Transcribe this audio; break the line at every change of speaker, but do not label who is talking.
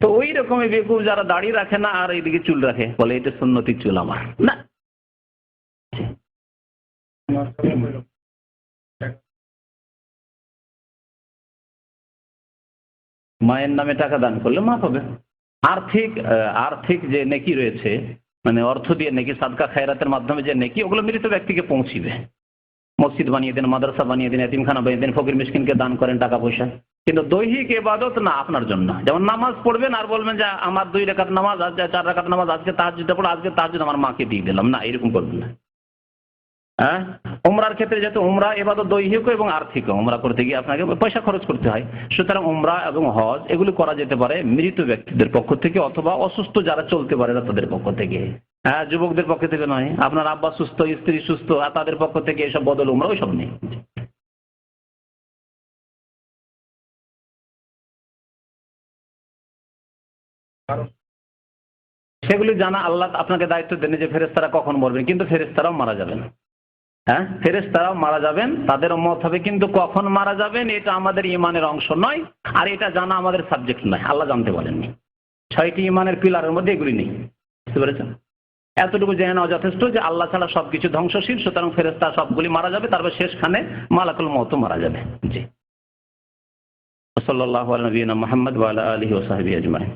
তো ওই রকমই বেকুব যারা দাড়ি রাখে না আর এইদিকে চুল রাখে, বলে এটা সুন্নতি চুল আমার না। মায়ের নামে টাকা দান করলে মাফ হবে। আর্থিক আর্থিক যে নেকি রয়েছে, মানে অর্থ দিয়ে নেকি, সাদকা খায়রাতের মাধ্যমে যে নেকি, ওগুলো মৃত ব্যক্তিকে পৌঁছিবে। মসজিদ বানিয়ে দেন, মাদ্রাসা বানিয়ে দেন, এতিমখানা বানিয়ে দেন, ফকির মিসকিনকে দান করেন টাকা পয়সা। কিন্তু দৈহিক ইবাদত না আপনার জন্য। যেমন নামাজ পড়বেন আর বলবেন যে আমার 2 রাকাত নামাজ, আজ 4 রাকাত নামাজ, আজকে তাহাজ্জুদে পড়ো, আজকে তাহাজ্জুদ আমার মাকে দিয়ে দিলাম, না, এরকম করবেন না। হ্যাঁ, উমরার ক্ষেত্রে যেহেতু উমরা এবাদত দৈহিক এবং আর্থিক, উমরা করতে গিয়ে আপনাকে পয়সা খরচ করতে হয়, সুতরাং উমরা এবং হজ এগুলি করা যেতে পারে মৃত ব্যক্তিদের পক্ষ থেকে, অথবা অসুস্থ যারা চলতে পারে না তাদের পক্ষ থেকে। হ্যাঁ, যুবকদের পক্ষ থেকে নয়। আপনার আব্বা সুস্থ, স্ত্রী সুস্থ, আর তাদের পক্ষ থেকে এসব বদল উমরা ওইসব নেই। সেগুলি জানা আল্লাহ আপনাকে দায়িত্ব দেন যে ফেরেশতারা কখন মরবেন, কিন্তু ফেরেশতারাও মারা যাবেন। হ্যাঁ, ফেরেশতারাও মারা যাবেন, তাদের মত হবে, কিন্তু কখন মারা যাবেন এটা আমাদের ইমানের অংশ নয়, আর এটা জানা আমাদের সাবজেক্ট নয়। আল্লাহ জানতে বলেননি। 6টি ইমানের পিলারের মধ্যে এগুলি নেই। বুঝতে পেরেছেন? এতটুকু জেনে নেওয়া যথেষ্ট যে আল্লাহ ছাড়া সবকিছু ধ্বংসশীল, সুতরাং ফেরেশতা সবগুলি মারা যাবে, তারপর শেষখানে মালাকুল মউতও মারা যাবে। জি। সাল্লাল্লাহু আলা নবিয়িনা মুহাম্মদ ওয়া আলা আলিহি ওয়া সাহবিহি আজমাইন।